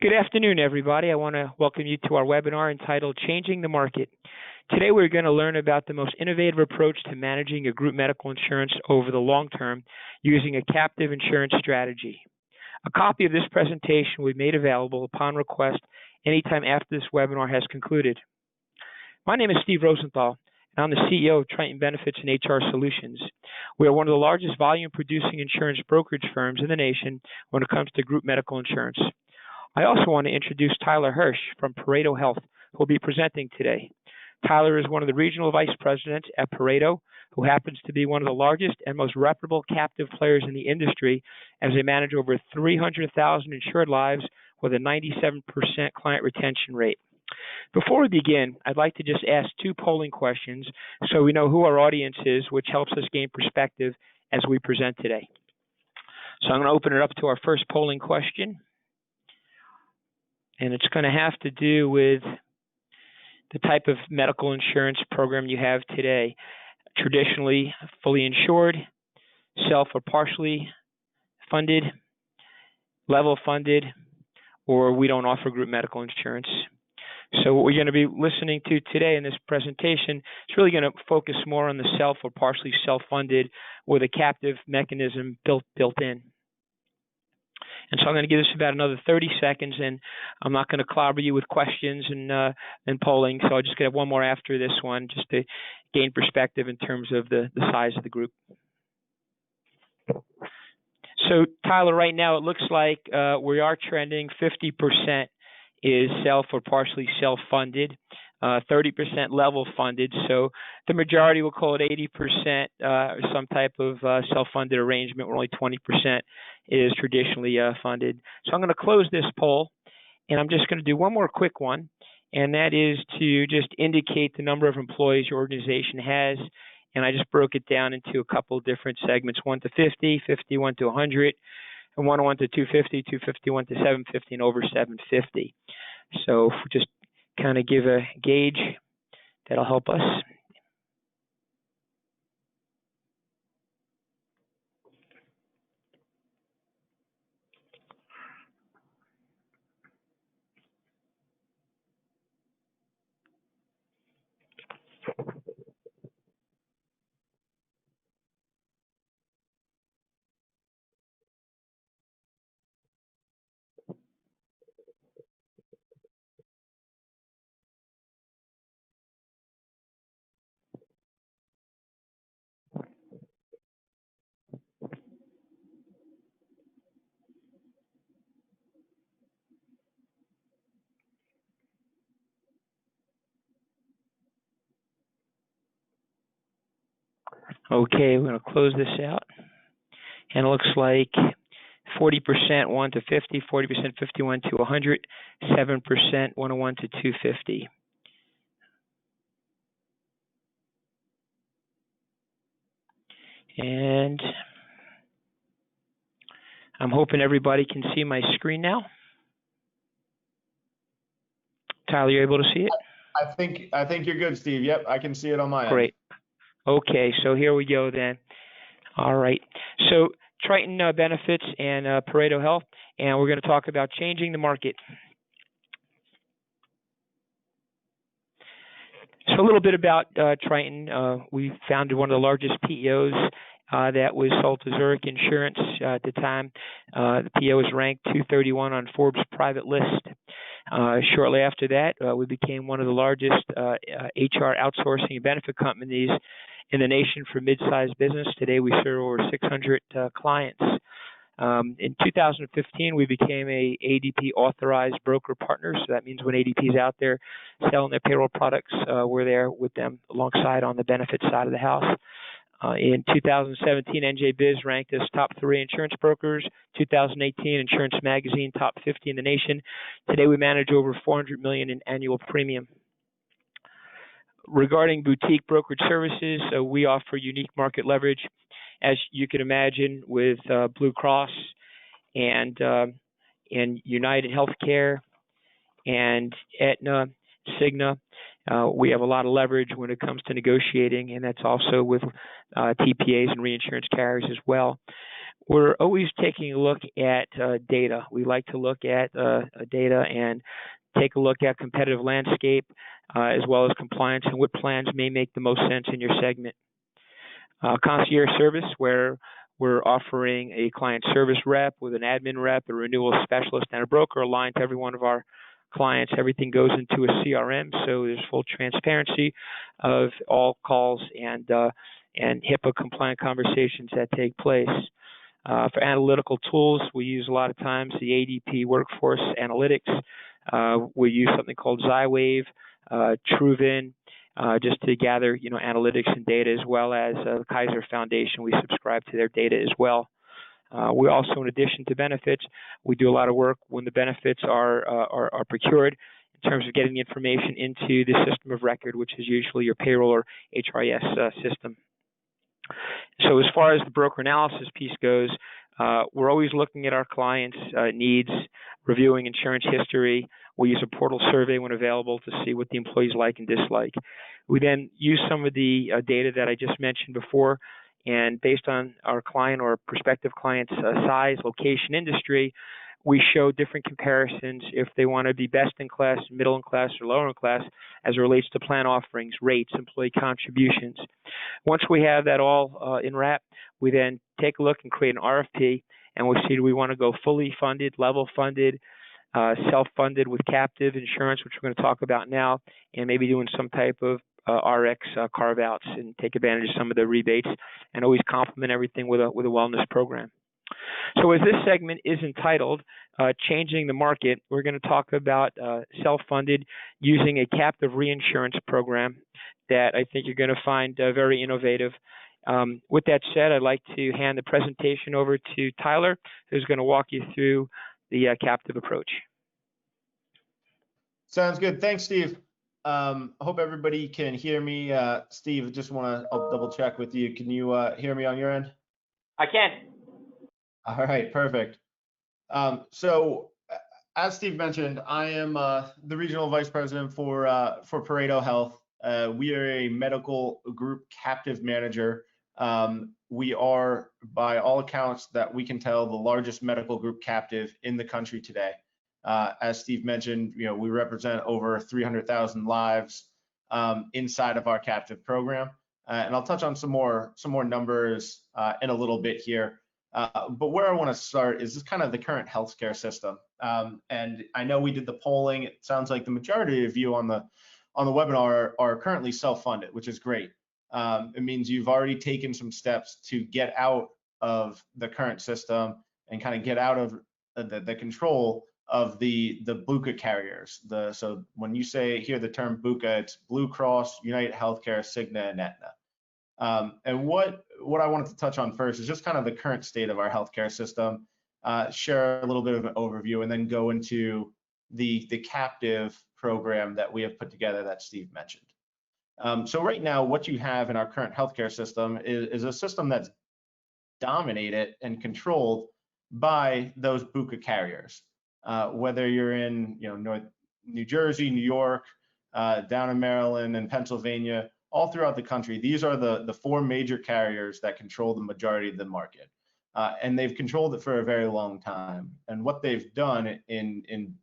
Good afternoon, everybody. I want to welcome you to our webinar entitled Changing the Market. Today we're going to learn about the most innovative approach to managing a group medical insurance over the long term using a captive insurance strategy. A copy of this presentation will be made available upon request anytime after this webinar has concluded. My name is Steve Rosenthal, and I'm the CEO of Triton Benefits and HR Solutions. We are one of the largest volume-producing insurance brokerage firms in the nation when it comes to group medical insurance. I also want to introduce Tyler Hersch from Pareto Health, who will be presenting today. Tyler is one of the regional vice presidents at Pareto, who happens to be one of the largest and most reputable captive players in the industry, as they manage over 300,000 insured lives with a 97% client retention rate. Before we begin, I'd like to just ask two polling questions so we know who our audience is, which helps us gain perspective as we present today. So I'm going to open it up to our first polling question. And it's going to have to do with the type of medical insurance program you have today. Traditionally, fully insured, self or partially funded, level funded, or we don't offer group medical insurance. So what we're going to be listening to today in this presentation is really going to focus more on the self or partially self-funded with a captive mechanism built in. And so I'm going to give this about another 30 seconds, and I'm not going to clobber you with questions and polling, so I'll just get one more after this one just to gain perspective in terms of the size of the group. So, Tyler, right now it looks like we are trending 50% is self or partially self-funded, 30% level funded. So the majority will call it 80% some type of self-funded arrangement, where only 20% is traditionally funded. So I'm going to close this poll, and I'm just going to do one more quick one, and that is to just indicate the number of employees your organization has. And I just broke it down into a couple of different segments: 1 to 50, 51 to 100, and 101 to 250, 251 to 750, and over 750. So if we just kind of give a gauge, that'll help us. Okay, we're going to close this out. And it looks like 40% 1 to 50, 40% 51 to 100, 7% 101 to 250. And I'm hoping everybody can see my screen now. Tyler, you're able to see it? I think you're good, Steve. Yep, I can see it on my end. Great. Okay, so here we go then. All right. So Triton Benefits and Pareto Health, and we're going to talk about changing the market. So a little bit about Triton. We founded one of the largest PEOs that was sold to Zurich Insurance at the time. The PEO was ranked 231 on Forbes' private list. Shortly after that, we became one of the largest HR outsourcing and benefit companies in the nation for mid-sized business. Today, we serve over 600 clients. In 2015, we became a ADP authorized broker partner. So that means when ADP is out there selling their payroll products, we're there with them alongside on the benefits side of the house. In 2017, NJ Biz ranked us top 3 insurance brokers. 2018, Insurance Magazine top 50 in the nation. Today, we manage over $400 million in annual premium. Regarding boutique brokerage services, we offer unique market leverage, as you can imagine, with Blue Cross and United Healthcare and Aetna, Cigna. We have a lot of leverage when it comes to negotiating, and that's also with TPAs and reinsurance carriers as well. We're always taking a look at data. We like to look at data and take a look at competitive landscape as well as compliance and what plans may make the most sense in your segment. Concierge service, where we're offering a client service rep with an admin rep, a renewal specialist, and a broker aligned to every one of our clients. Everything goes into a CRM, so there's full transparency of all calls and HIPAA compliant conversations that take place. For analytical tools, we use a lot of times the ADP Workforce Analytics. We use something called Xywave, Truven, just to gather, analytics and data, as well as the Kaiser Foundation. We subscribe to their data as well. We also, in addition to benefits, we do a lot of work when the benefits are procured in terms of getting the information into the system of record, which is usually your payroll or HRIS system. So as far as the broker analysis piece goes, we're always looking at our clients' needs, reviewing insurance history. We use a portal survey when available to see what the employees like and dislike. We then use some of the data that I just mentioned before, and based on our client or prospective client's size, location, industry, we show different comparisons if they want to be best in class, middle in class, or lower in class as it relates to plan offerings, rates, employee contributions. Once we have that all in wrap, we then take a look and create an RFP, and we see, do we want to go fully funded, level funded, self-funded with captive insurance, which we're going to talk about now, and maybe doing some type of RX carve-outs and take advantage of some of the rebates, and always complement everything with a wellness program. So as this segment is entitled Changing the Market, we're going to talk about self-funded using a captive reinsurance program that I think you're going to find very innovative. With that said, I'd like to hand the presentation over to Tyler, who's going to walk you through the captive approach. Sounds good. Thanks, Steve. I hope everybody can hear me. Steve, I'll double check with you. Can you hear me on your end? I can. All right, perfect. So as Steve mentioned, I am the regional vice president for Pareto Health. We are a medical group captive manager. We are, by all accounts that we can tell, the largest medical group captive in the country today. As Steve mentioned, we represent over 300,000 lives inside of our captive program, and I'll touch on some more numbers in a little bit here. But where I want to start is just kind of the current healthcare system. And I know we did the polling. It sounds like the majority of you on the webinar are currently self-funded, which is great. It means you've already taken some steps to get out of the current system and kind of get out of the control of the BUCA carriers. So when you hear the term BUCA, it's Blue Cross, United Healthcare, Cigna, and Aetna. And what I wanted to touch on first is just kind of the current state of our healthcare system, share a little bit of an overview, and then go into the captive program that we have put together that Steve mentioned. So right now, what you have in our current healthcare system is a system that's dominated and controlled by those BUCA carriers. Whether you're in New Jersey, New York, down in Maryland and Pennsylvania, all throughout the country, these are the four major carriers that control the majority of the market. And they've controlled it for a very long time. And what they've done in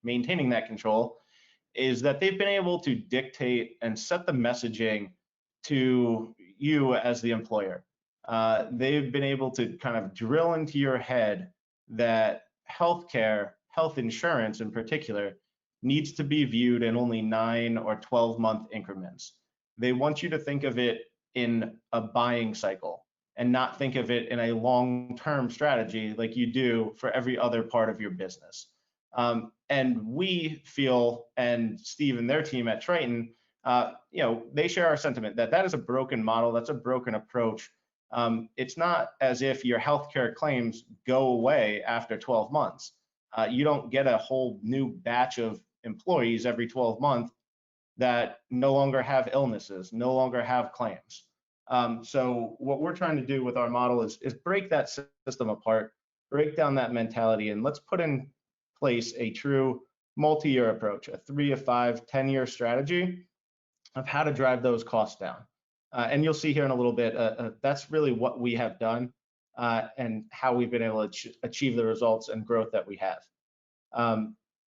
maintaining that control is that they've been able to dictate and set the messaging to you as the employer. They've been able to kind of drill into your head that healthcare, health insurance in particular, needs to be viewed in only 9 or 12-month increments. They want you to think of it in a buying cycle and not think of it in a long-term strategy like you do for every other part of your business. And we feel, and Steve and their team at Triton, they share our sentiment that is a broken model, that's a broken approach. It's not as if your healthcare claims go away after 12 months. You don't get a whole new batch of employees every 12 months that no longer have illnesses, no longer have claims. So what we're trying to do with our model is break that system apart, break down that mentality, and let's put in place a true multi-year approach, a 3 to 5, 10-year strategy of how to drive those costs down. And you'll see here in a little bit, that's really what we have done. and how we've been able to achieve the results and growth that we have.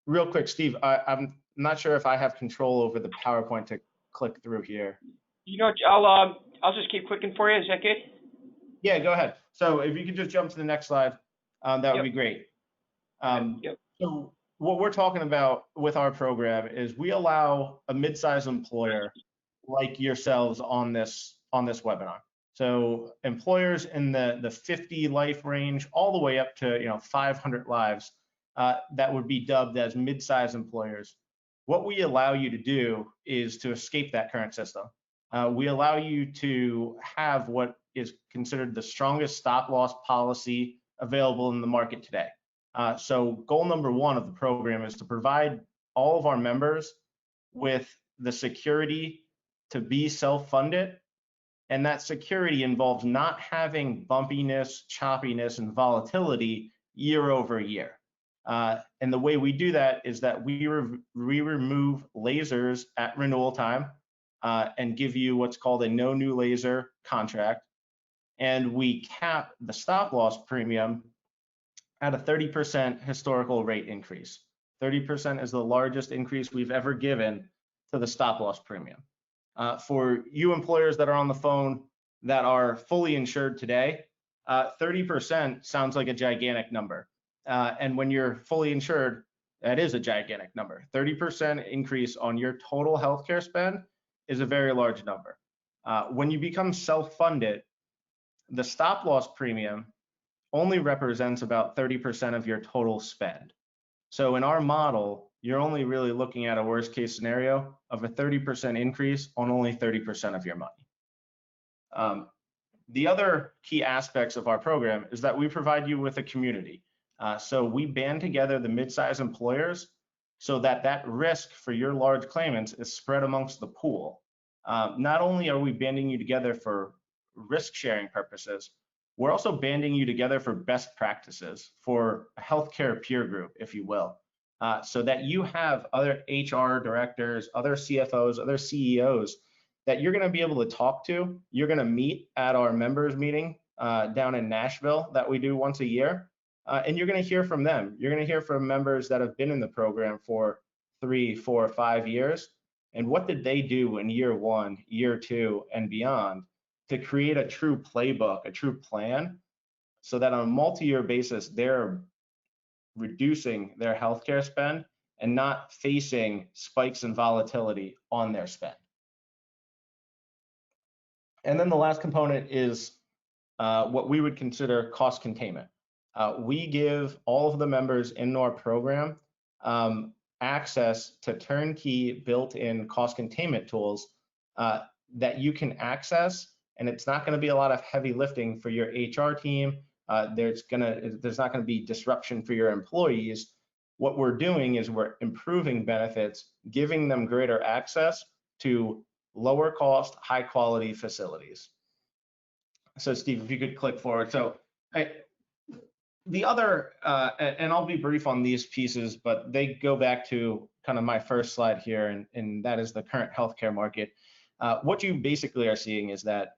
Real quick, Steve, I'm not sure if I have control over the PowerPoint to click through here. You know, I'll just keep clicking for you. Is that good? Yeah, go ahead. So if you could just jump to the next slide, that would be great. So what we're talking about with our program is we allow a mid-sized employer like yourselves on this webinar. So employers in the 50 life range, all the way up to 500 lives, that would be dubbed as mid-sized employers. What we allow you to do is to escape that current system. We allow you to have what is considered the strongest stop-loss policy available in the market today. So goal number one of the program is to provide all of our members with the security to be self-funded, and that security involves not having bumpiness, choppiness, and volatility year over year. And the way we do that is that we remove lasers at renewal time and give you what's called a no new laser contract, and we cap the stop loss premium at a 30% historical rate increase. 30% is the largest increase we've ever given to the stop loss premium. For you employers that are on the phone that are fully insured today, 30% sounds like a gigantic number. And when you're fully insured, that is a gigantic number. 30% increase on your total healthcare spend is a very large number. When you become self-funded, the stop loss premium only represents about 30% of your total spend. So in our model, you're only really looking at a worst case scenario of a 30% increase on only 30% of your money. The other key aspects of our program is that we provide you with a community. So we band together the mid-sized employers so that that risk for your large claimants is spread amongst the pool. Not only are we banding you together for risk sharing purposes, we're also banding you together for best practices, for a healthcare peer group, if you will, so that you have other HR directors, other CFOs, other CEOs that you're going to be able to talk to. You're going to meet at our members meeting down in Nashville that we do once a year, and you're going to hear from them. You're going to hear from members that have been in the program for 3, 4, 5 years, and what did they do in year 1, year 2, and beyond to create a true playbook, a true plan, so that on a multi-year basis, they're reducing their healthcare spend and not facing spikes in volatility on their spend. And then the last component is what we would consider cost containment. We give all of the members in our program access to turnkey built-in cost containment tools that you can access, and it's not going to be a lot of heavy lifting for your HR team. There's not going to be disruption for your employees. What we're doing is we're improving benefits, giving them greater access to lower cost, high quality facilities. So Steve, if you could click forward. So the other, and I'll be brief on these pieces, but they go back to kind of my first slide here, and that is the current healthcare market. What you basically are seeing is that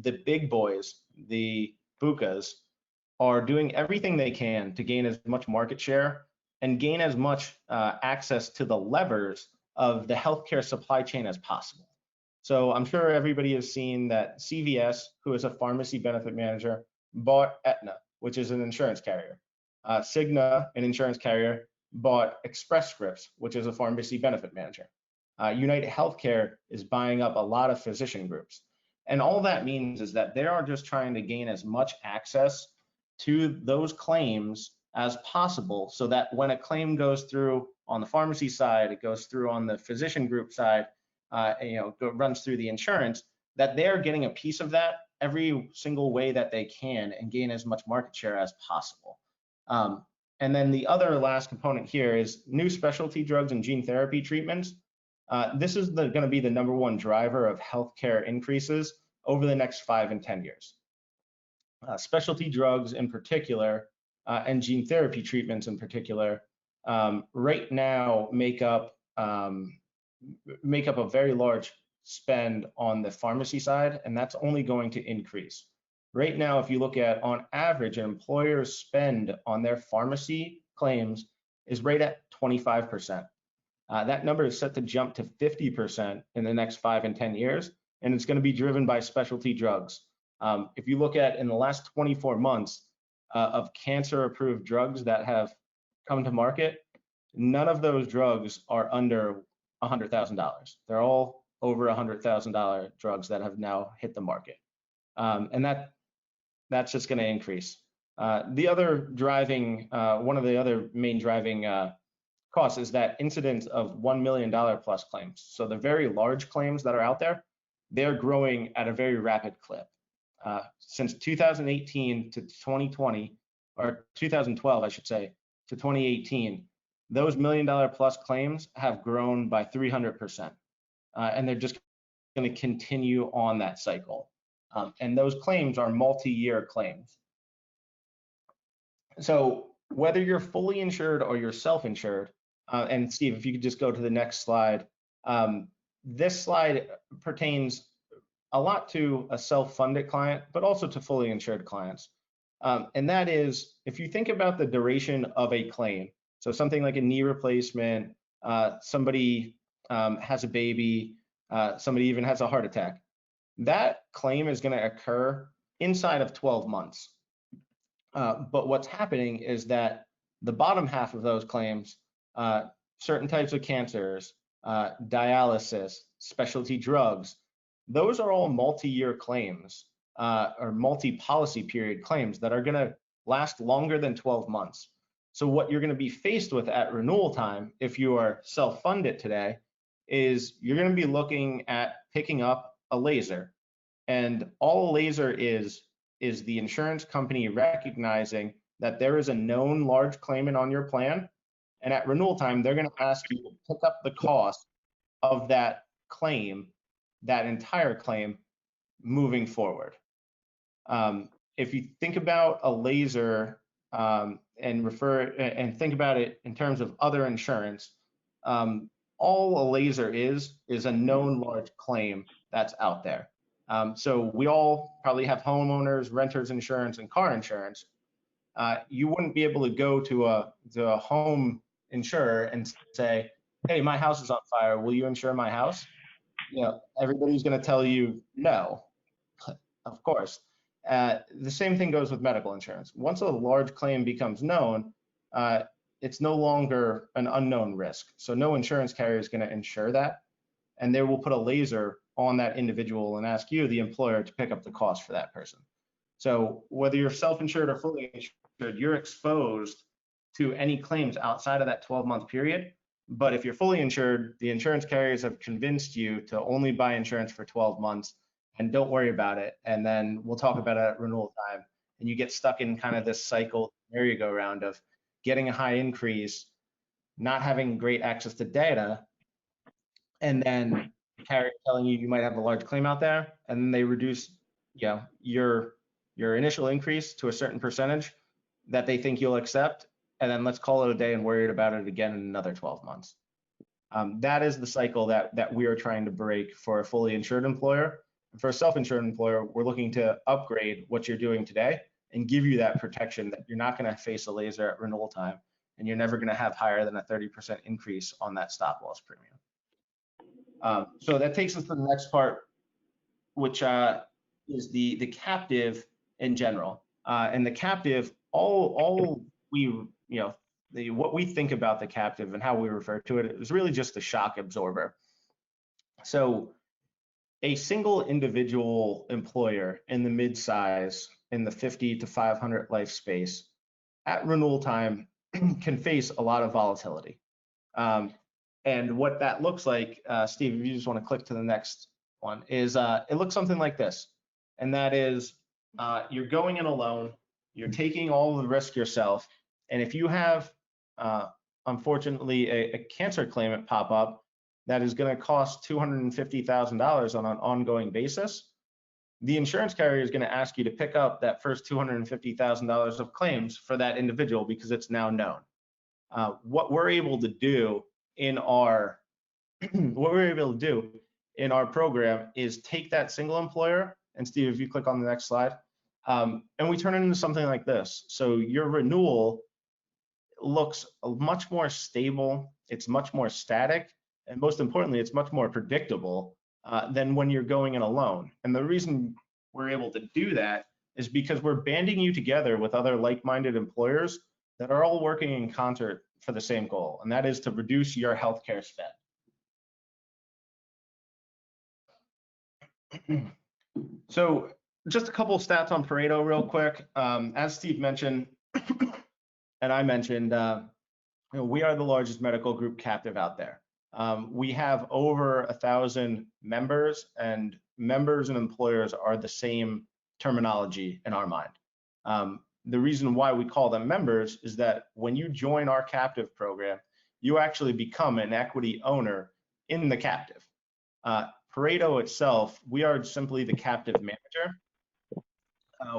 the big boys, the BUCAs, are doing everything they can to gain as much market share and gain as much access to the levers of the healthcare supply chain as possible. So I'm sure everybody has seen that CVS, who is a pharmacy benefit manager, bought Aetna, which is an insurance carrier. Cigna, an insurance carrier, bought Express Scripts, which is a pharmacy benefit manager. United Healthcare is buying up a lot of physician groups. And all that means is that they are just trying to gain as much access to those claims as possible, so that when a claim goes through on the pharmacy side, it goes through on the physician group side, runs through the insurance, that they're getting a piece of that every single way that they can and gain as much market share as possible. And then the other last component here is new specialty drugs and gene therapy treatments. This is going to be the #1 driver of healthcare increases over the next 5 and 10 years. Specialty drugs in particular, and gene therapy treatments in particular, right now make up a very large spend on the pharmacy side, and that's only going to increase. Right now, if you look at on average, an employer's spend on their pharmacy claims is right at 25%. That number is set to jump to 50% in the next 5 and 10 years, and it's going to be driven by specialty drugs. If you look at in the last 24 months of cancer-approved drugs that have come to market, none of those drugs are under $100,000. They're all over $100,000 drugs that have now hit the market, and that's just going to increase. The other driving, one of the other main driving costs is that incidence of $1 million plus claims. So the very large claims that are out there, they're growing at a very rapid clip. Since 2018 to 2020, or 2012, I should say, to 2018, those $1 million plus claims have grown by 300%. And they're just going to continue on that cycle. And those claims are multi-year claims. So whether you're fully insured or you're self-insured, and Steve, if you could just go to the next slide. This slide pertains a lot to a self-funded client, but also to fully insured clients. And that is, if you think about the duration of a claim, so something like a knee replacement, somebody has a baby, somebody even has a heart attack, that claim is going to occur inside of 12 months. But what's happening is that the bottom half of those claims, certain types of cancers, dialysis, specialty drugs, those are all multi-year claims or multi-policy period claims that are going to last longer than 12 months. So what you're going to be faced with at renewal time, if you are self-funded today, is you're going to be looking at picking up a laser. And all a laser is the insurance company recognizing that there is a known large claimant on your plan. And at renewal time, they're going to ask you to pick up the cost of that claim, that entire claim, moving forward. If you think about a laser and think about it in terms of other insurance, all a laser is a known large claim that's out there. So we all probably have homeowners, renters insurance, and car insurance. You wouldn't be able to go to a home insurer and say, "Hey, my house is on fire. Will you insure my house?" You know, everybody's going to tell you no, of course. The same thing goes with medical insurance. Once a large claim becomes known, it's no longer an unknown risk. So no insurance carrier is going to insure that, and they will put a laser on that individual and ask you, the employer, to pick up the cost for that person. So whether you're self-insured or fully insured, you're exposed to any claims outside of that 12-month period. But if you're fully insured, the insurance carriers have convinced you to only buy insurance for 12 months and don't worry about it. And then we'll talk about it at renewal time. And you get stuck in kind of this cycle, merry-go-round of getting a high increase, not having great access to data, and then the carrier telling you you might have a large claim out there, and then they reduce, you know, your initial increase to a certain percentage that they think you'll accept, and then let's call it a day and worry about it again in another 12 months. That is the cycle that we are trying to break for a fully insured employer. For a self-insured employer, we're looking to upgrade what you're doing today and give you that protection that you're not going to face a laser at renewal time, and you're never going to have higher than a 30% increase on that stop loss premium. So that takes us to the next part, which is the captive in general. And the captive, all we, you know, what we think about the captive and how we refer to it is really just a shock absorber. So a single individual employer in the mid-size, in the 50 to 500 life space, at renewal time can face a lot of volatility. And what that looks like, Steve, if you just want to click to the next one, is it looks something like this. And that is, you're going in alone, you're taking all the risk yourself, and if you have, unfortunately, a cancer claimant pop up that is going to cost $250,000 on an ongoing basis, the insurance carrier is going to ask you to pick up that first $250,000 of claims for that individual because it's now known. What we're able to do in our program is take that single employer, and Steve, if you click on the next slide, And we turn it into something like this. So your renewal looks much more stable, it's much more static, and most importantly, it's much more predictable than when you're going in alone. And the reason we're able to do that is because we're banding you together with other like-minded employers that are all working in concert for the same goal, and that is to reduce your healthcare spend. So just a couple stats on Pareto real quick. As Steve mentioned, and I mentioned, we are the largest medical group captive out there. We have over 1,000 members, and members and employers are the same terminology in our mind. The reason why we call them members is that when you join our captive program, you actually become an equity owner in the captive. Pareto itself, we are simply the captive manager.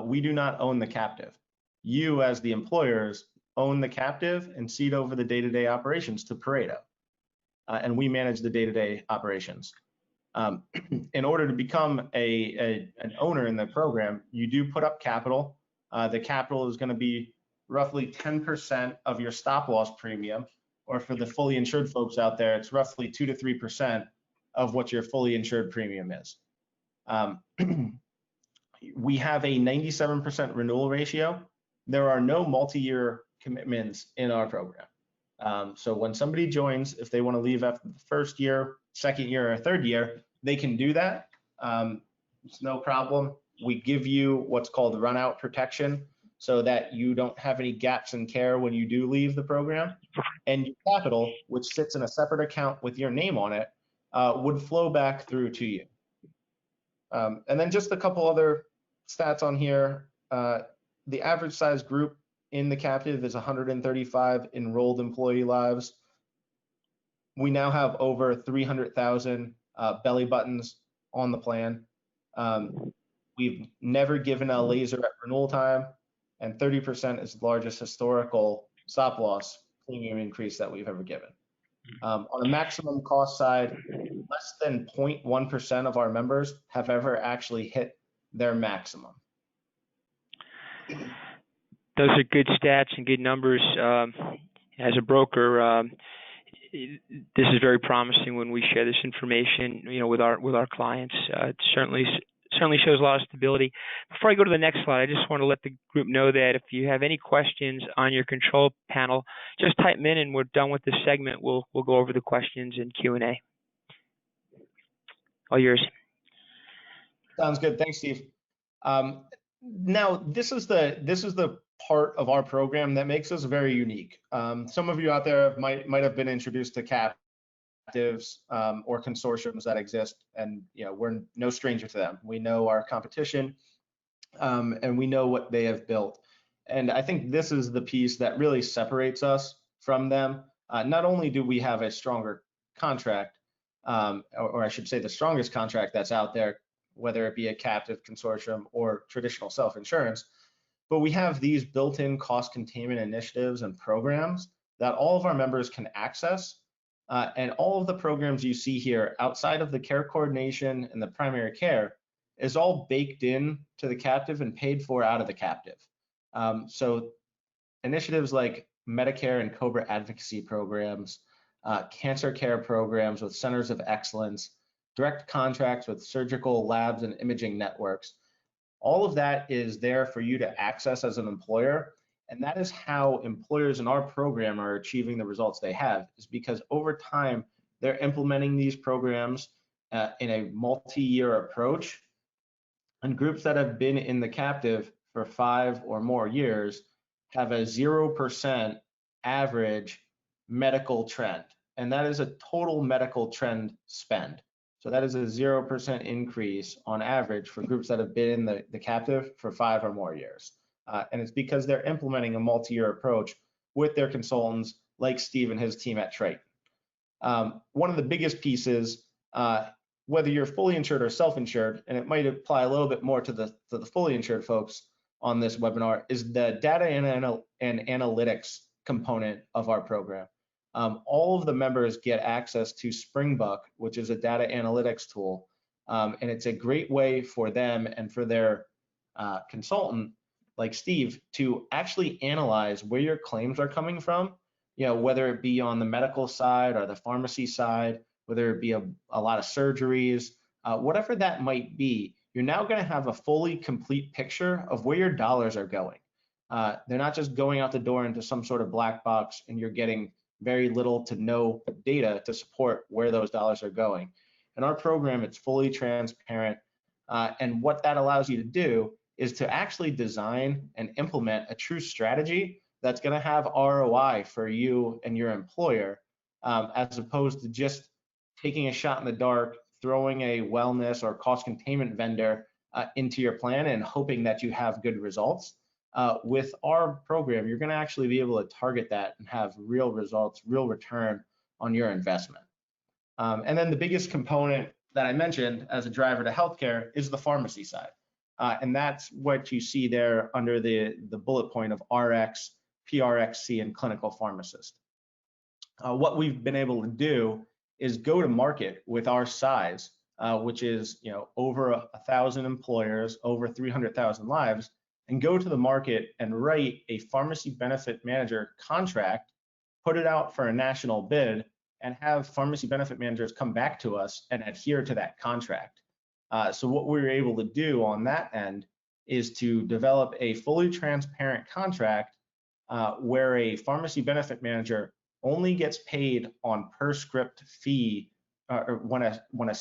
We do not own the captive. You, as the employers, own the captive and cede over the day-to-day operations to Pareto. And we manage the day-to-day operations. In order to become an owner in the program, you do put up capital. The capital is going to be roughly 10% of your stop loss premium, or for the fully insured folks out there, it's roughly 2 to 3% of what your fully insured premium is. We have a 97% renewal ratio. There are no multi-year commitments in our program. So when somebody joins, if they want to leave after the first year, second year, or third year, they can do that. It's no problem. We give you what's called run-out protection so that you don't have any gaps in care when you do leave the program. And your capital, which sits in a separate account with your name on it, would flow back through to you. And then just a couple other stats on here. The average size group in the captive is 135 enrolled employee lives. We now have over 300,000 belly buttons on the plan. We've never given a laser at renewal time, and 30% is the largest historical stop loss premium increase that we've ever given. On the maximum cost side, less than 0.1% of our members have ever actually hit their maximum. Those are good stats and good numbers. As a broker, this is very promising when we share this information, with our clients. It certainly shows a lot of stability. Before I go to the next slide, I just want to let the group know that if you have any questions on your control panel, just type them in, and we're done with this segment. We'll go over the questions in Q&A. All yours. Sounds good. Thanks, Steve. Now, this is the part of our program that makes us very unique. Some of you out there might have been introduced to captives or consortiums that exist, and we're no stranger to them. We know our competition, and we know what they have built. And I think this is the piece that really separates us from them. Not only do we have a stronger contract, or I should say the strongest contract that's out there, whether it be a captive consortium or traditional self-insurance, but we have these built-in cost containment initiatives and programs that all of our members can access. And all of the programs you see here outside of the care coordination and the primary care is all baked in to the captive and paid for out of the captive. So initiatives like Medicare and COBRA advocacy programs, cancer care programs with centers of excellence, direct contracts with surgical labs and imaging networks. All of that is there for you to access as an employer. And that is how employers in our program are achieving the results they have, is because over time, they're implementing these programs in a multi-year approach. And groups that have been in the captive for 5 or more years have a 0% average medical trend. And that is a total medical trend spend. So that is a 0% increase on average for groups that have been in the captive for 5 or more years. And it's because they're implementing a multi-year approach with their consultants like Steve and his team at Triton. One of the biggest pieces, whether you're fully insured or self-insured, and it might apply a little bit more to the fully insured folks on this webinar, is the data and analytics component of our program. All of the members get access to Springbook, which is a data analytics tool, and it's a great way for them and for their consultant like Steve to actually analyze where your claims are coming from, whether it be on the medical side or the pharmacy side, whether it be a lot of surgeries, whatever that might be. You're now going to have a fully complete picture of where your dollars are going. They're not just going out the door into some sort of black box and you're getting very little to no data to support where those dollars are going. In our program, it's fully transparent. And what that allows you to do is to actually design and implement a true strategy that's going to have ROI for you and your employer, as opposed to just taking a shot in the dark, throwing a wellness or cost containment vendor into your plan and hoping that you have good results. With our program, you're going to actually be able to target that and have real results, real return on your investment. And then the biggest component that I mentioned as a driver to healthcare is the pharmacy side. And that's what you see there under the bullet point of RX, PRXC, and clinical pharmacist. What we've been able to do is go to market with our size, which is over 1,000 employers, over 300,000 lives, and go to the market and write a pharmacy benefit manager contract, put it out for a national bid, and have pharmacy benefit managers come back to us and adhere to that contract. So what we were able to do on that end is to develop a fully transparent contract where a pharmacy benefit manager only gets paid on per script fee or when a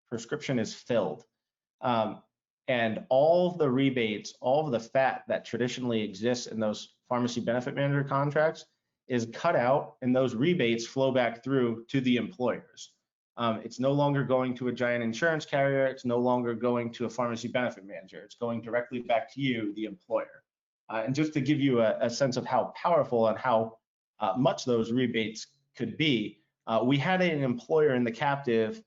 prescription is filled. And all of the rebates, all of the fat that traditionally exists in those pharmacy benefit manager contracts is cut out, and those rebates flow back through to the employers. It's no longer going to a giant insurance carrier. It's no longer going to a pharmacy benefit manager. It's going directly back to you, the employer. And just to give you a sense of how powerful and how much those rebates could be, we had an employer in the captive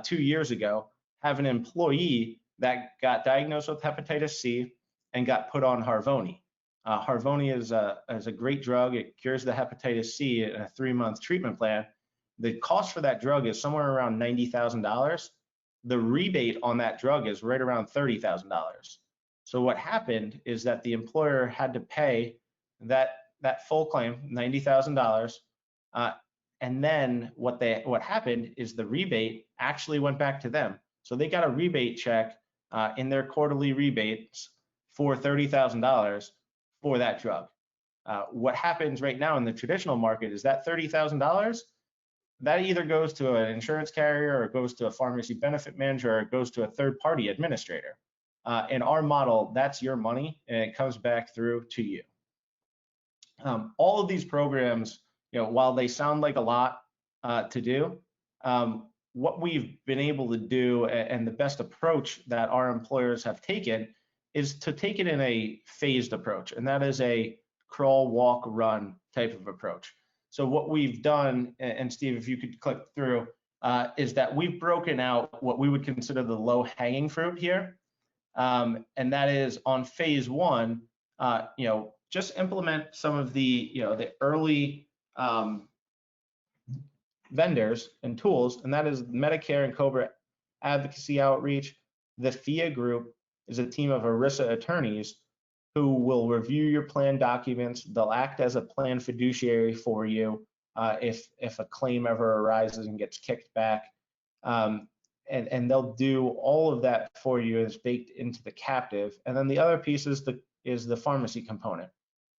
2 years ago have an employee that got diagnosed with hepatitis C and got put on Harvoni. Harvoni is a great drug. It cures the hepatitis C in a 3-month treatment plan. The cost for that drug is somewhere around $90,000. The rebate on that drug is right around $30,000. So what happened is that the employer had to pay that full claim, $90,000, and then what happened is the rebate actually went back to them. So they got a rebate check in their quarterly rebates for $30,000 for that drug. What happens right now in the traditional market is that $30,000, that either goes to an insurance carrier or it goes to a pharmacy benefit manager or it goes to a third-party administrator. In our model, that's your money and it comes back through to you. All of these programs, while they sound like a lot to do, what we've been able to do and the best approach that our employers have taken is to take it in a phased approach, and that is a crawl, walk, run type of approach. So what we've done, and Steve, if you could click through, is that we've broken out what we would consider the low-hanging fruit here, and that is on phase one, just implement some of the early vendors and tools, and that is Medicare and COBRA advocacy outreach. The FIA group is a team of ERISA attorneys who will review your plan documents. They'll act as a plan fiduciary for you if a claim ever arises and gets kicked back. And they'll do all of that for you. It's baked into the captive. And then the other piece is the pharmacy component.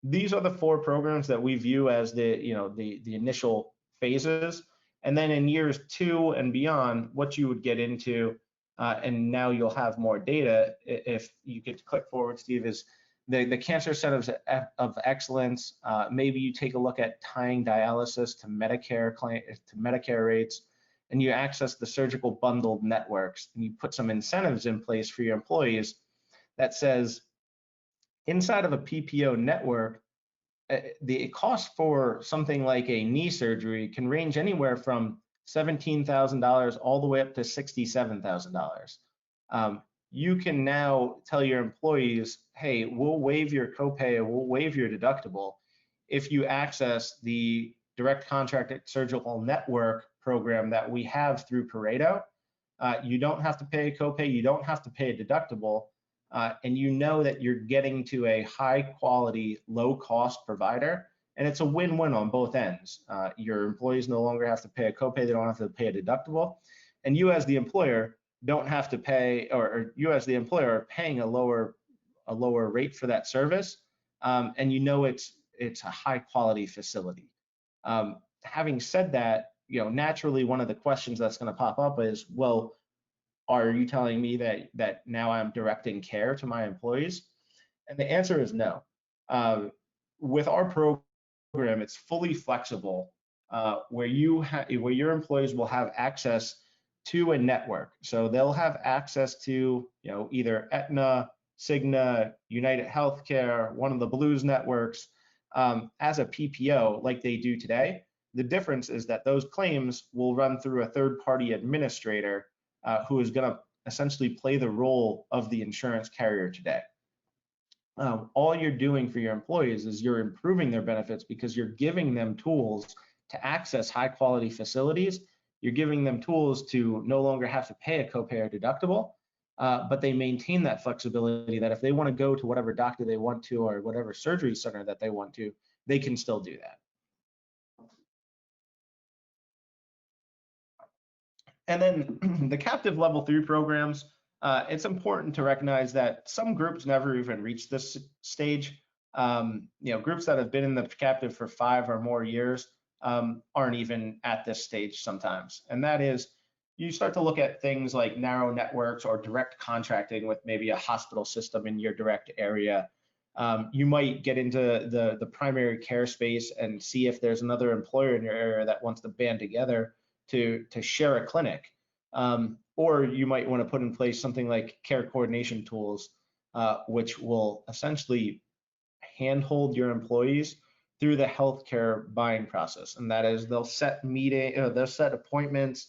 These are the 4 programs that we view as the initial phases. And then in years 2 and beyond, what you would get into, and now you'll have more data, if you could click forward, Steve, is the cancer centers of excellence. Maybe you take a look at tying dialysis to Medicare rates, and you access the surgical bundled networks, and you put some incentives in place for your employees that says, inside of a PPO network, the cost for something like a knee surgery can range anywhere from $17,000 all the way up to $67,000. You can now tell your employees, hey, we'll waive your copay, we'll waive your deductible if you access the direct contracted surgical network program that we have through Pareto. You don't have to pay a copay, you don't have to pay a deductible, and you know that you're getting to a high quality, low cost provider, and it's a win-win on both ends. Your employees no longer have to pay a copay, they don't have to pay a deductible, and you as the employer don't have to pay, or you as the employer are paying a lower rate for that service, and you know it's a high quality facility. Having said that, naturally one of the questions that's going to pop up is, well, are you telling me that now I'm directing care to my employees? And the answer is no. With our program, it's fully flexible, where your employees will have access to a network. So they'll have access to either Aetna, Cigna, United Healthcare, one of the Blues networks, as a PPO like they do today. The difference is that those claims will run through a third-party administrator who is going to essentially play the role of the insurance carrier today. All you're doing for your employees is you're improving their benefits because you're giving them tools to access high quality facilities. You're giving them tools to no longer have to pay a copay or deductible, but they maintain that flexibility that if they want to go to whatever doctor they want to or whatever surgery center that they want to, they can still do that. And then the captive level 3 programs, it's important to recognize that some groups never even reach this stage. Groups that have been in the captive for 5 or more years aren't even at this stage sometimes. And that is, you start to look at things like narrow networks or direct contracting with maybe a hospital system in your direct area. You might get into the primary care space and see if there's another employer in your area that wants to band together to share a clinic. Or you might want to put in place something like care coordination tools, which will essentially handhold your employees through the healthcare buying process. And that is, they'll set appointments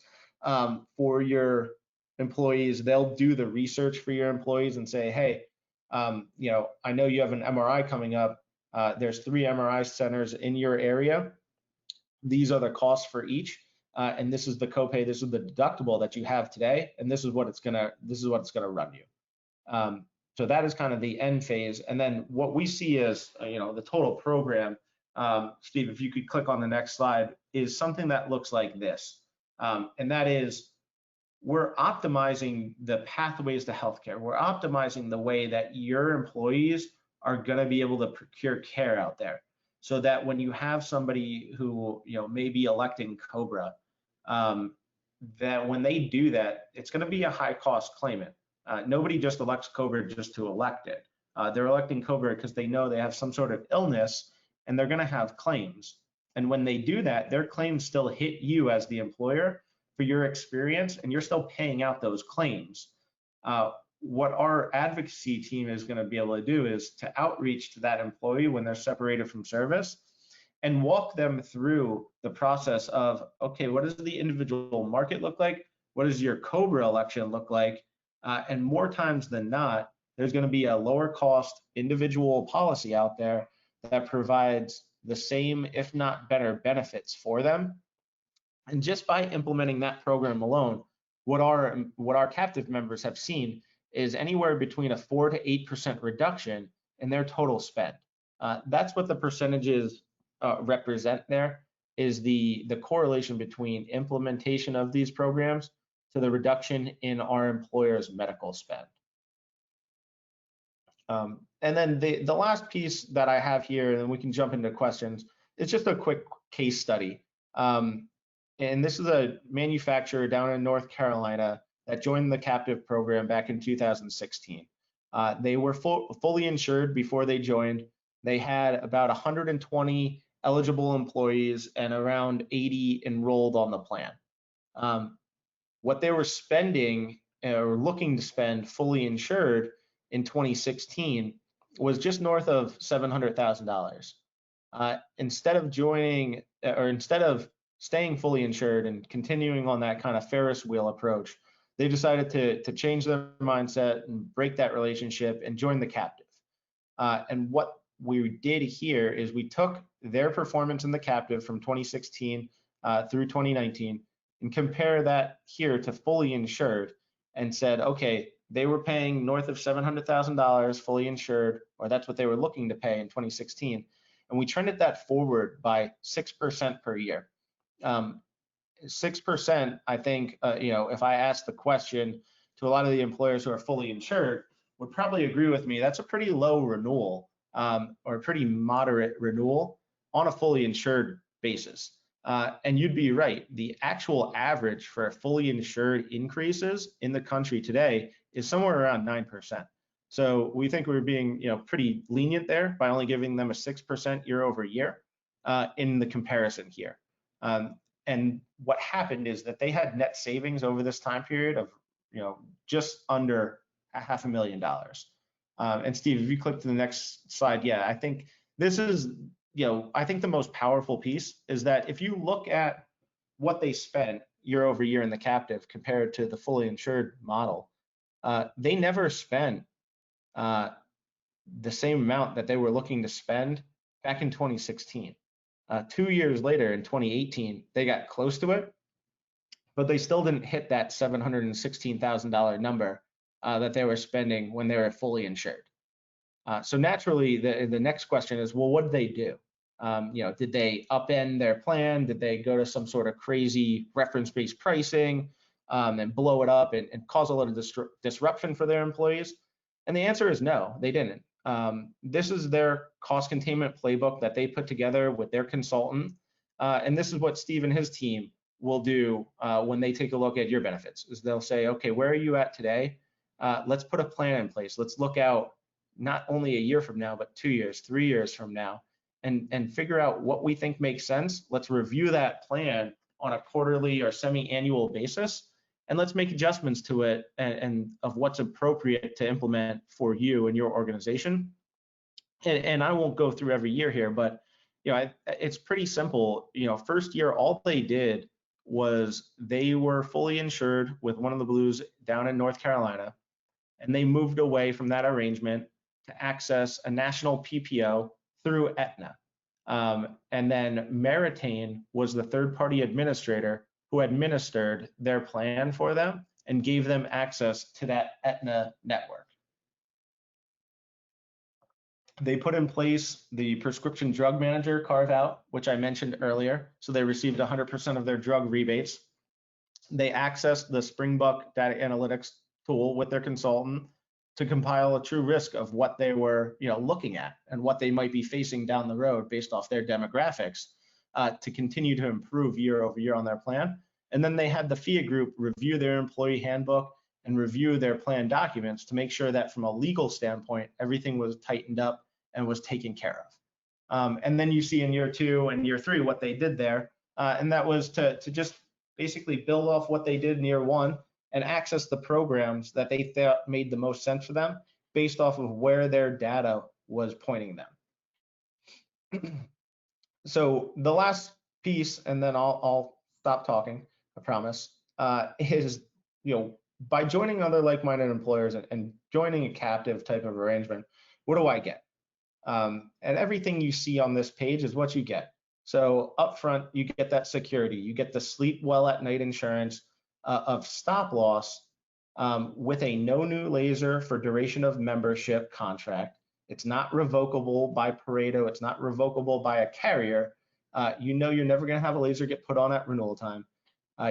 for your employees. They'll do the research for your employees and say, hey, I know you have an MRI coming up. There's 3 MRI centers in your area. These are the costs for each. And this is the copay, this is the deductible that you have today, and this is what it's gonna run you. So that is kind of the end phase. And then what we see is, the total program, Steve, if you could click on the next slide, is something that looks like this. And that is, we're optimizing the pathways to healthcare. We're optimizing the way that your employees are gonna be able to procure care out there. So that when you have somebody who may be electing COBRA, that when they do that, it's going to be a high cost claimant. Nobody just elects COBRA just to elect it. They're electing COBRA because they know they have some sort of illness and they're going to have claims. And when they do that, their claims still hit you as the employer for your experience, and you're still paying out those claims. What our advocacy team is going to be able to do is to outreach to that employee when they're separated from service and walk them through the process of, okay, what does the individual market look like? What does your COBRA election look like? And more times than not, there's going to be a lower cost individual policy out there that provides the same, if not better, benefits for them. And just by implementing that program alone, what our captive members have seen is anywhere between a 4 to 8% reduction in their total spend. That's what the percentages represent there, is the correlation between implementation of these programs to the reduction in our employers' medical spend. And then the last piece that I have here, and then we can jump into questions, it's just a quick case study. And this is a manufacturer down in North Carolina that joined the captive program back in 2016. They were fully insured before they joined. They had about 120 eligible employees and around 80 enrolled on the plan. What they were spending or looking to spend fully insured in 2016 was just north of $700,000. Instead of staying fully insured and continuing on that kind of Ferris wheel approach, they decided to change their mindset and break that relationship and join the captive. And what we did here is we took their performance in the captive from 2016 through 2019 and compare that here to fully insured and said, okay, they were paying north of $700,000 fully insured, or that's what they were looking to pay in 2016. And we trended that forward by 6% per year. 6%, I think, if I asked the question to a lot of the employers who are fully insured, would probably agree with me. That's a pretty low renewal, or a pretty moderate renewal on a fully insured basis. And you'd be right. The actual average for fully insured increases in the country today is somewhere around 9%. So we think we're being, pretty lenient there by only giving them a 6% year over year in the comparison here. And what happened is that they had net savings over this time period of, just under $500,000. And Steve, if you click to the next slide, yeah, I think this is, I think the most powerful piece is that if you look at what they spent year over year in the captive compared to the fully insured model, they never spent the same amount that they were looking to spend back in 2016. 2 years later, in 2018, they got close to it, but they still didn't hit that $716,000 number that they were spending when they were fully insured. So naturally, the next question is, well, what did they do? Did they upend their plan? Did they go to some sort of crazy reference-based pricing and blow it up and cause a lot of disruption for their employees? And the answer is no, they didn't. This is their cost containment playbook that they put together with their consultant. And this is what Steve and his team will do when they take a look at your benefits, is they'll say, okay, where are you at today? Let's put a plan in place. Let's look out not only a year from now, but 2 years, 3 years from now, and figure out what we think makes sense. Let's review that plan on a quarterly or semi-annual basis, and let's make adjustments to it and of what's appropriate to implement for you and your organization. And I won't go through every year here, but it's pretty simple. First year, all they did was they were fully insured with one of the Blues down in North Carolina, and they moved away from that arrangement to access a national PPO through Aetna. And then Meritain was the third-party administrator who administered their plan for them and gave them access to that Aetna network. They put in place the prescription drug manager carve out, which I mentioned earlier. So they received 100% of their drug rebates. They accessed the Springbuck data analytics tool with their consultant to compile a true risk of what they were looking at and what they might be facing down the road based off their demographics to continue to improve year over year on their plan. And then they had the FIA group review their employee handbook and review their plan documents to make sure that from a legal standpoint, everything was tightened up and was taken care of. And then you see in year 2 and year 3 what they did there, and that was to just basically build off what they did in year 1 and access the programs that they thought made the most sense for them based off of where their data was pointing them. So the last piece, and then I'll stop talking, I promise, is by joining other like-minded employers and joining a captive type of arrangement, what do I get? And everything you see on this page is what you get. So upfront, you get that security. You get the sleep well at night insurance of stop loss with a no new laser for duration of membership contract. It's not revocable by Pareto. It's not revocable by a carrier. You're never going to have a laser get put on at renewal time.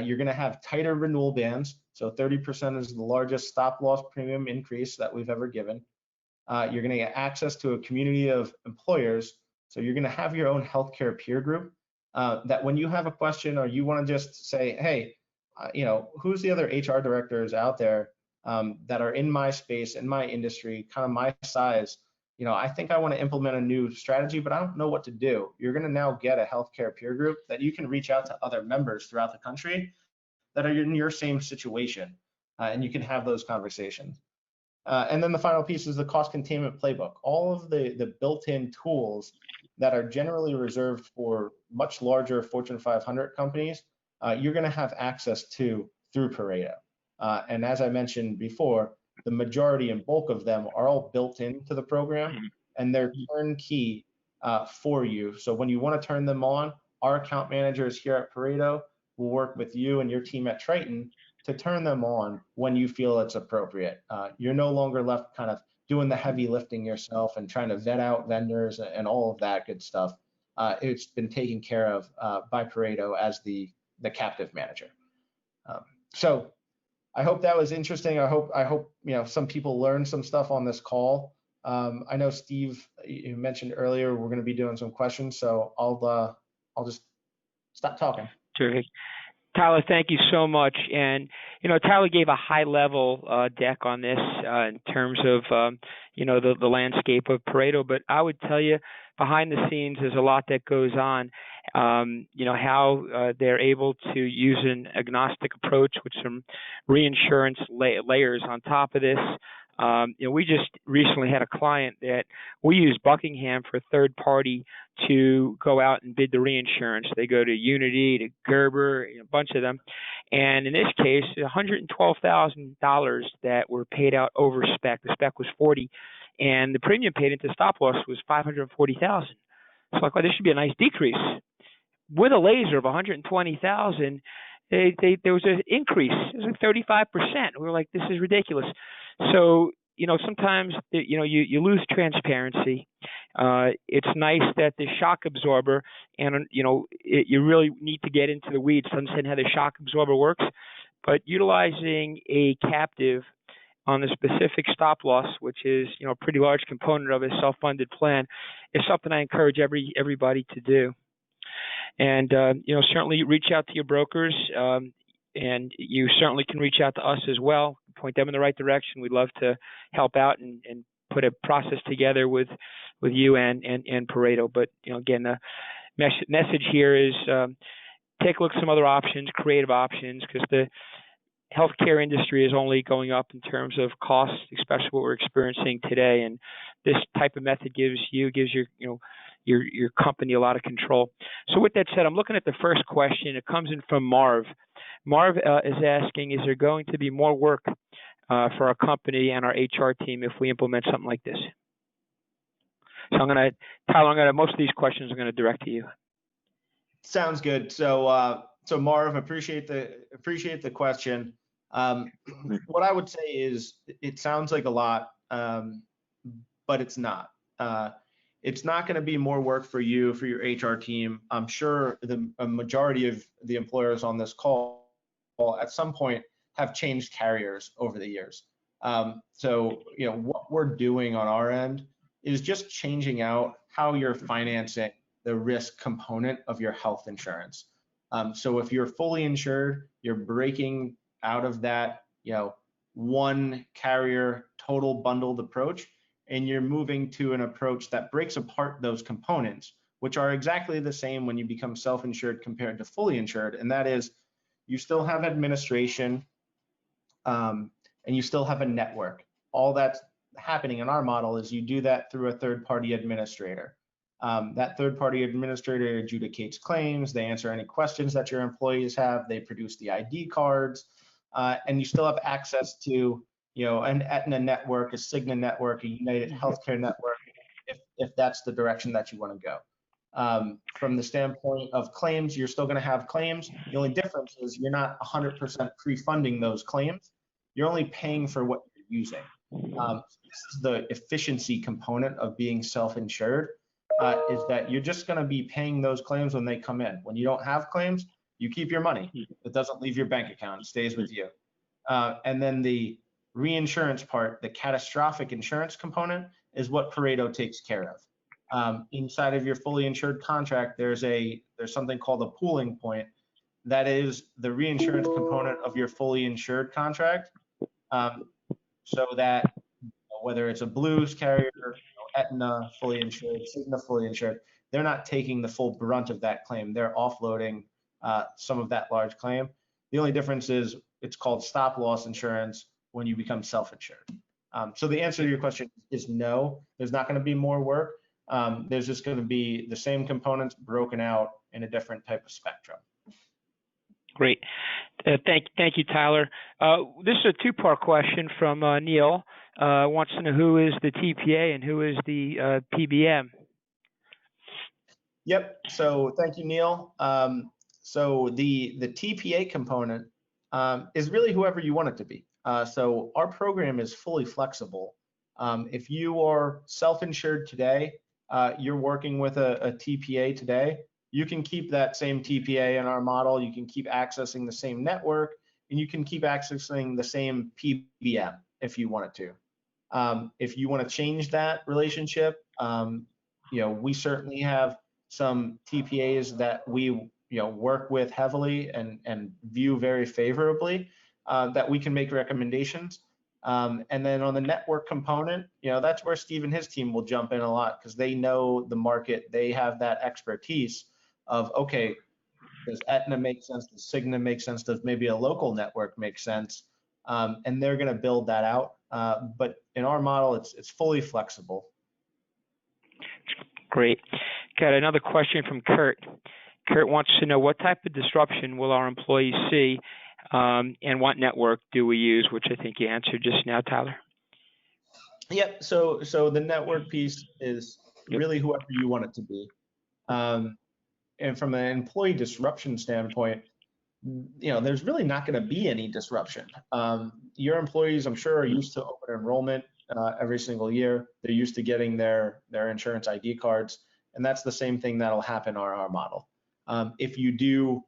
You're going to have tighter renewal bands. So 30% is the largest stop loss premium increase that we've ever given. You're going to get access to a community of employers. So you're going to have your own healthcare peer group that when you have a question or you want to just say, hey, who's the other HR directors out there that are in my space, in my industry, kind of my size? I think I want to implement a new strategy, but I don't know what to do. You're going to now get a healthcare peer group that you can reach out to other members throughout the country that are in your same situation, and you can have those conversations. And then the final piece is the cost containment playbook. All of the built-in tools that are generally reserved for much larger Fortune 500 companies, you're going to have access to through Pareto. And as I mentioned before, the majority and bulk of them are all built into the program, and they're turnkey for you. So when you want to turn them on, our account managers here at Pareto will work with you and your team at Triton to turn them on when you feel it's appropriate. You're no longer left kind of doing the heavy lifting yourself and trying to vet out vendors and all of that good stuff. It's been taken care of by Pareto as the captive manager. So I hope that was interesting. I hope some people learned some stuff on this call. I know Steve, you mentioned earlier we're going to be doing some questions, so I'll just stop talking. Terrific. Tyler, thank you so much. And, Tyler gave a high-level deck on this in terms of, the landscape of Pareto. But I would tell you, behind the scenes, there's a lot that goes on. How they're able to use an agnostic approach with some reinsurance layers on top of this. We just recently had a client that we use Buckingham for third party to go out and bid the reinsurance. They go to Unity, to Gerber, a bunch of them. And in this case, $112,000 that were paid out over spec. The spec was 40, and the premium paid into stop loss was $540,000. So like, well, this should be a nice decrease. With a laser of $120,000, there was an increase. It was like 35%. We were like, this is ridiculous. So, sometimes, you lose transparency. It's nice that the shock absorber, and, you really need to get into the weeds to understand how the shock absorber works. But utilizing a captive on the specific stop loss, which is, a pretty large component of a self-funded plan, is something I encourage everybody to do. And, certainly reach out to your brokers, and you certainly can reach out to us as well, point them in the right direction. We'd love to help out and put a process together with you and Pareto. But, again, the message here is take a look at some other options, creative options, because the healthcare industry is only going up in terms of costs, especially what we're experiencing today. And this type of method gives your company a lot of control. So with that said, I'm looking at the first question. It comes in from Marv. Marv is asking, is there going to be more work for our company and our HR team if we implement something like this? So Tyler, most of these questions I'm going to direct to you. Sounds good. So Marv, appreciate the question. What I would say is it sounds like a lot, but it's not. It's not going to be more work for you, for your HR team. I'm sure a majority of the employers on this call at some point have changed carriers over the years. So, what we're doing on our end is just changing out how you're financing the risk component of your health insurance. So if you're fully insured, you're breaking out of that, one carrier total bundled approach, and you're moving to an approach that breaks apart those components, which are exactly the same when you become self-insured compared to fully insured. And that is, you still have administration, and you still have a network. All that's happening in our model is you do that through a third-party administrator. That third-party administrator adjudicates claims, they answer any questions that your employees have, they produce the ID cards, and you still have access to an Aetna network, a Cigna network, a United Healthcare network, if that's the direction that you want to go. From the standpoint of claims, you're still going to have claims. The only difference is you're not 100% pre-funding those claims. You're only paying for what you're using. This is the efficiency component of being self-insured, is that you're just going to be paying those claims when they come in. When you don't have claims, you keep your money. It doesn't leave your bank account. It stays with you. And then the reinsurance part, the catastrophic insurance component, is what Pareto takes care of. Inside of your fully insured contract, there's something called a pooling point. That is the reinsurance component of your fully insured contract. So that whether it's a Blues carrier, Aetna fully insured, Cigna fully insured, they're not taking the full brunt of that claim. They're offloading some of that large claim. The only difference is it's called stop loss insurance when you become self-insured. So the answer to your question is no, there's not going to be more work. There's just going to be the same components broken out in a different type of spectrum. Great. Thank you, Tyler. This is a two-part question from Neil. Wants to know who is the TPA and who is the PBM. Yep. So thank you, Neil. So the TPA component is really whoever you want it to be. So our program is fully flexible. If you are self-insured today, you're working with a TPA today, you can keep that same TPA in our model. You can keep accessing the same network, and you can keep accessing the same PBM if you wanted to. If you want to change that relationship, we certainly have some TPAs that we work with heavily and view very favorably, that we can make recommendations. And then on the network component, that's where Steve and his team will jump in a lot, because they know the market. They have that expertise of, okay, does Aetna make sense? Does Cigna make sense? Does maybe a local network make sense? And they're going to build that out. But in our model, it's fully flexible. Great. Got another question from Kurt. Kurt wants to know, what type of disruption will our employees see, and what network do we use, which I think you answered just now, Tyler. Yep. So the network piece is really whoever you want it to be. And from an employee disruption standpoint, there's really not going to be any disruption. Your employees, I'm sure, are used to open enrollment every single year. They're used to getting their insurance ID cards, and that's the same thing that'll happen on our model. If you do,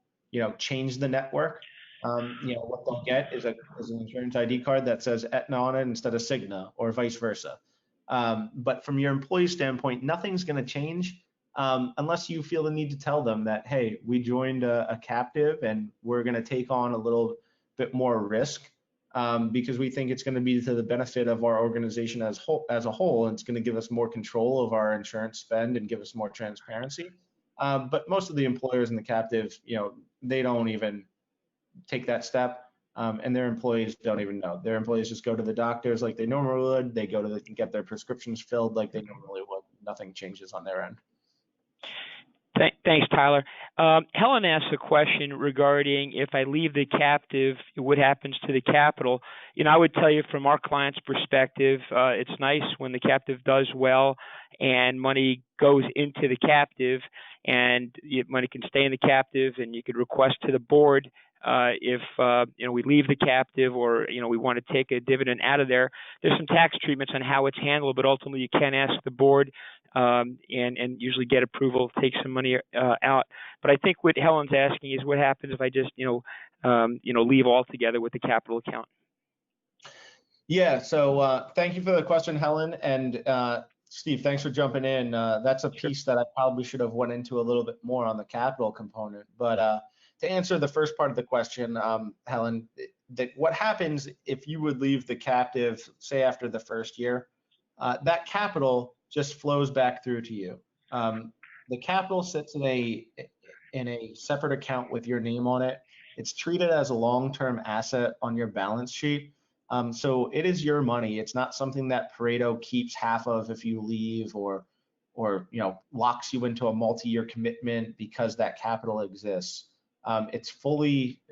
change the network, what they'll get is an insurance ID card that says Aetna on it instead of Cigna, or vice versa. But from your employee standpoint, nothing's going to change. Unless you feel the need to tell them that, hey, we joined a captive and we're going to take on a little bit more risk, because we think it's going to be to the benefit of our organization as a whole, and it's going to give us more control of our insurance spend and give us more transparency. But most of the employers in the captive, they don't even take that step, and their employees don't even know. Their employees just go to the doctors like they normally would. They go to get their prescriptions filled like they normally would. Nothing changes on their end. Thanks, Tyler. Helen asked a question regarding, if I leave the captive, what happens to the capital? I would tell you, from our client's perspective, it's nice when the captive does well and money goes into the captive, and money can stay in the captive, and you could request to the board, if we leave the captive, or we want to take a dividend out of there. There's some tax treatments on how it's handled, but ultimately you can ask the board, and usually get approval, take some money out. But I think what Helen's asking is, what happens if I just leave altogether with the capital account? Yeah. So thank you for the question, Helen, and Steve, thanks for jumping in. That's a piece that I probably should have went into a little bit more on the capital component, but to answer the first part of the question, Helen, that what happens if you would leave the captive, say after the first year, that capital just flows back through to you. The capital sits in a separate account with your name on it. It's treated as a long-term asset on your balance sheet. So it is your money. It's not something that Pareto keeps half of if you leave, or locks you into a multi-year commitment because that capital exists. It's fully,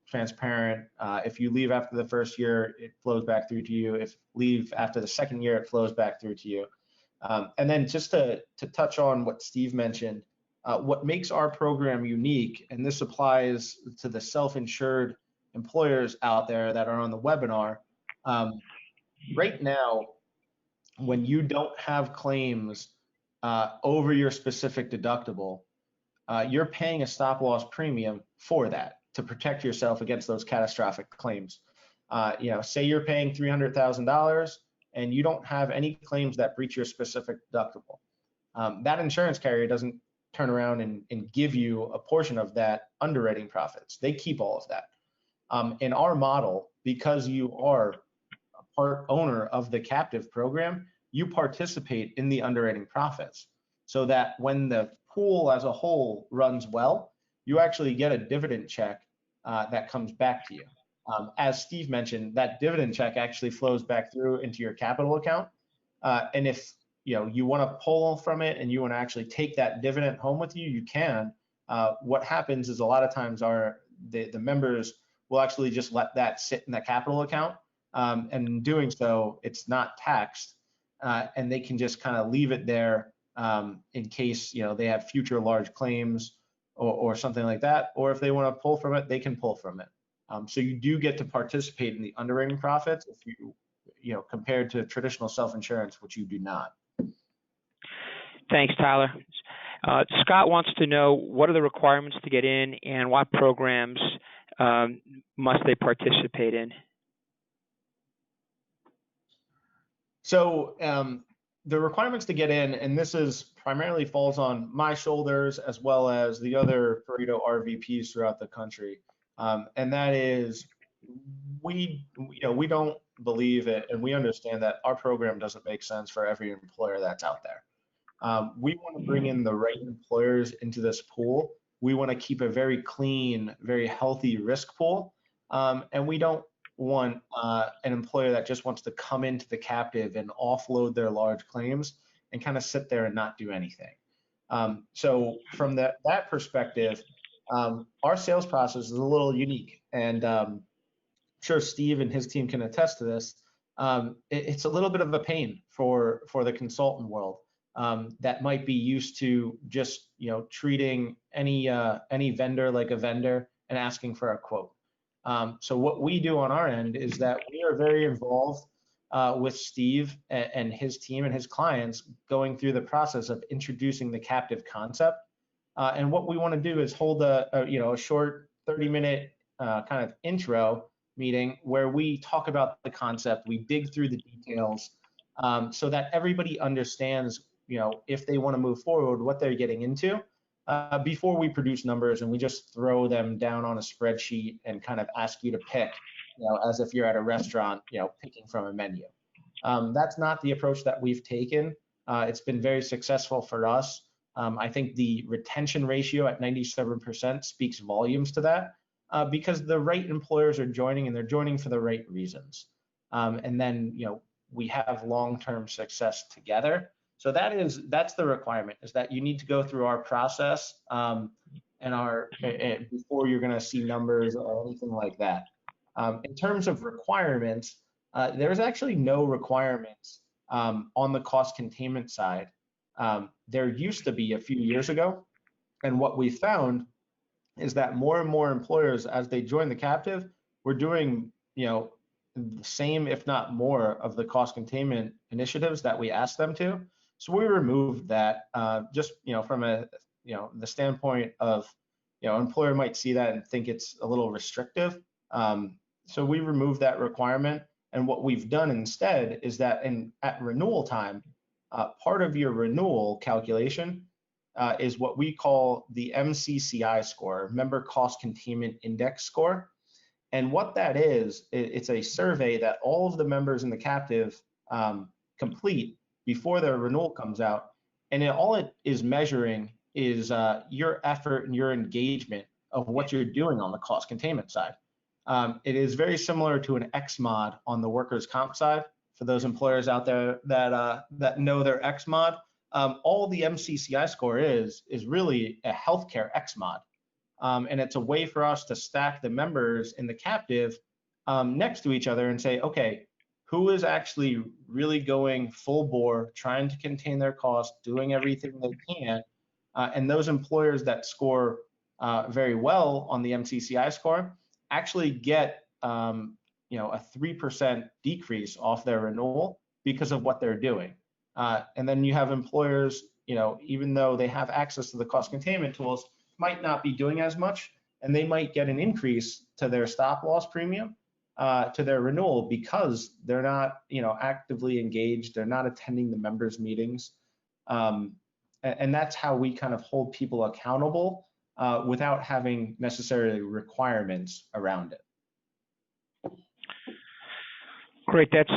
transparent. If you leave after the first year, it flows back through to you. If leave after the second year, it flows back through to you. And then just to touch on what Steve mentioned, what makes our program unique, and this applies to the self-insured employers out there that are on the webinar, right now, when you don't have claims over your specific deductible, you're paying a stop-loss premium for that to protect yourself against those catastrophic claims. Say you're paying $300,000 and you don't have any claims that breach your specific deductible. That insurance carrier doesn't turn around and give you a portion of that underwriting profits. They keep all of that. In our model, because you are a part owner of the captive program, you participate in the underwriting profits, so that when the pool as a whole runs well, you actually get a dividend check that comes back to you. As Steve mentioned, that dividend check actually flows back through into your capital account. And if you want to pull from it and you want to actually take that dividend home with you, you can. What happens is, a lot of times the members will actually just let that sit in the capital account, and in doing so, it's not taxed, and they can just kind of leave it there in case they have future large claims or something like that. Or if they want to pull from it, they can pull from it. So you do get to participate in the underwriting profits if compared to traditional self-insurance, which you do not. Thanks, Tyler. Scott wants to know, what are the requirements to get in and what programs must they participate in? So the requirements to get in, and this is primarily falls on my shoulders as well as the other Pareto RVPs throughout the country, and that is we don't believe it, and we understand that our program doesn't make sense for every employer that's out there. We want to bring in the right employers into this pool. We want to keep a very clean, very healthy risk pool, and we don't want an employer that just wants to come into the captive and offload their large claims and kind of sit there and not do anything. So from that perspective, our sales process is a little unique, and I'm sure Steve and his team can attest to this. It's a little bit of a pain for the consultant world that might be used to just treating any vendor like a vendor and asking for a quote. So what we do on our end is that we are very involved with Steve and his team and his clients going through the process of introducing the captive concept. And what we want to do is hold a short 30-minute kind of intro meeting where we talk about the concept, we dig through the details, so that everybody understands, if they want to move forward, what they're getting into. Before we produce numbers and we just throw them down on a spreadsheet and kind of ask you to pick, as if you're at a restaurant, picking from a menu. That's not the approach that we've taken. It's been very successful for us. I think the retention ratio at 97% speaks volumes to that, because the right employers are joining, and they're joining for the right reasons. And then, we have long-term success together. So that's the requirement, is that you need to go through our process and before you're going to see numbers or anything like that. In terms of requirements, there's actually no requirements on the cost containment side. There used to be a few years ago, and what we found is that more and more employers, as they join the captive, were doing the same, if not more, of the cost containment initiatives that we asked them to. So we removed that, just from the standpoint of employer might see that and think it's a little restrictive. So we removed that requirement, and what we've done instead is that at renewal time, part of your renewal calculation is what we call the MCCI score, Member Cost Containment Index score. And what that is, it's a survey that all of the members in the captive complete before their renewal comes out, and all it is measuring is your effort and your engagement of what you're doing on the cost containment side. It is very similar to an XMOD on the workers' comp side. For those employers out there that know their XMOD, all the MCCI score is really a healthcare XMOD, and it's a way for us to stack the members in the captive next to each other and say, okay, who is actually really going full bore, trying to contain their costs, doing everything they can, and those employers that score very well on the MCCI score actually get a 3% decrease off their renewal because of what they're doing. And then you have employers, even though they have access to the cost containment tools, might not be doing as much, and they might get an increase to their stop loss premium, to their renewal, because they're not, actively engaged. They're not attending the members' meetings. And that's how we kind of hold people accountable without having necessarily requirements around it. Great, that's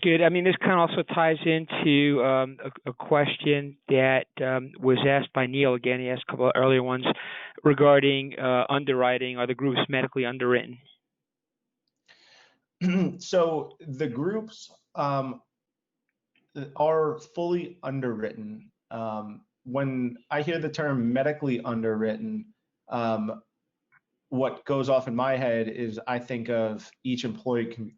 good. I mean, this kind of also ties into a question that was asked by Neil. Again, he asked a couple of earlier ones regarding underwriting. Are the groups medically underwritten? So the groups are fully underwritten. When I hear the term medically underwritten, what goes off in my head is I think of each employee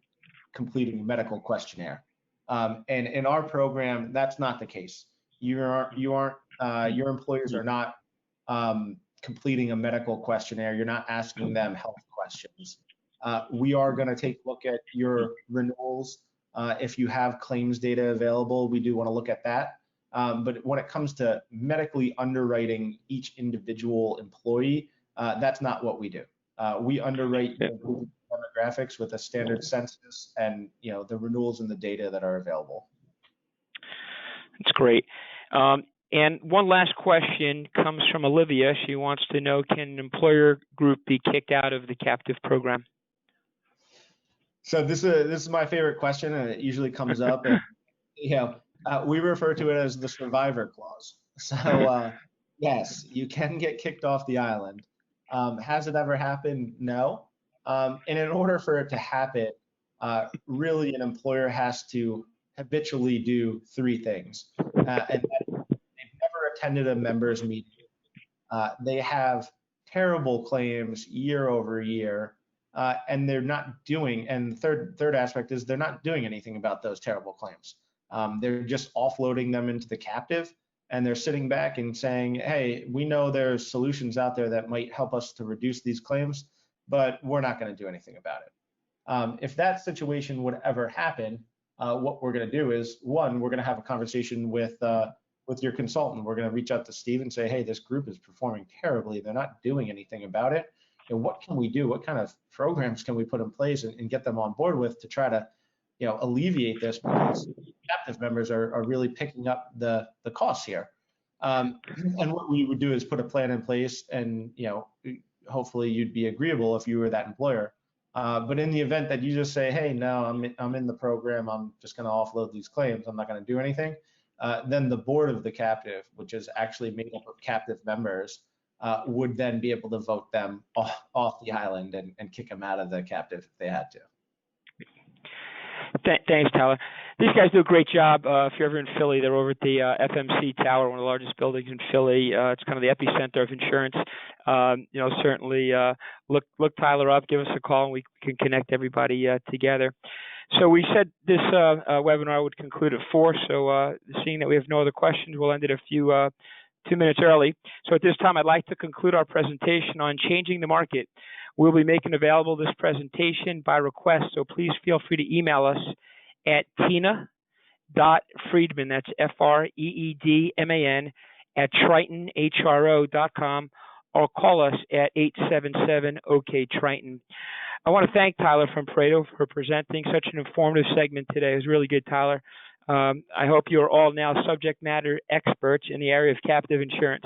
completing a medical questionnaire. And in our program, that's not the case. Your employers are not completing a medical questionnaire. You're not asking them health questions. We are going to take a look at your renewals. If you have claims data available, we do want to look at that. But when it comes to medically underwriting each individual employee, that's not what we do. We underwrite demographics with a standard census and the renewals and the data that are available. That's great. And one last question comes from Olivia. She wants to know, can an employer group be kicked out of the captive program? So this is my favorite question, and it usually comes up. And, we refer to it as the survivor clause. So yes, you can get kicked off the island. Has it ever happened? No. And in order for it to happen, really an employer has to habitually do three things. And that they've never attended a members meeting. They have terrible claims year over year, and they're not doing. And the third aspect is they're not doing anything about those terrible claims. They're just offloading them into the captive, and they're sitting back and saying, "Hey, we know there's solutions out there that might help us to reduce these claims, but we're not going to do anything about it." If that situation would ever happen, what we're going to do is, one, we're going to have a conversation with your consultant. We're going to reach out to Steve and say, "Hey, this group is performing terribly. They're not doing anything about it. And what can we do? What kind of programs can we put in place and get them on board with to try to, alleviate this, because captive members are really picking up the costs here." And what we would do is put a plan in place, and hopefully you'd be agreeable if you were that employer. But in the event that you just say, "Hey, no, I'm in the program. I'm just going to offload these claims. I'm not going to do anything," then the board of the captive, which is actually made up of captive members, would then be able to vote them off the island and kick them out of the captive if they had to. Thanks, Tyler. These guys do a great job. If you're ever in Philly, they're over at the FMC Tower, one of the largest buildings in Philly. It's kind of the epicenter of insurance. Certainly look Tyler up, give us a call, and we can connect everybody together. So we said this webinar would conclude at 4. So seeing that we have no other questions, we'll end it a few 2 minutes early. So at this time, I'd like to conclude our presentation on changing the market. We'll be making available this presentation by request, so please feel free to email us at tina.friedman, that's Freedman, at tritonhro.com, or call us at 877-OK-TRITON. I want to thank Tyler from Pareto for presenting such an informative segment today. It was really good, Tyler. I hope you are all now subject matter experts in the area of captive insurance.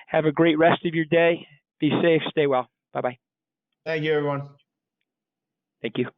Have a great rest of your day. Be safe. Stay well. Bye-bye. Thank you, everyone. Thank you.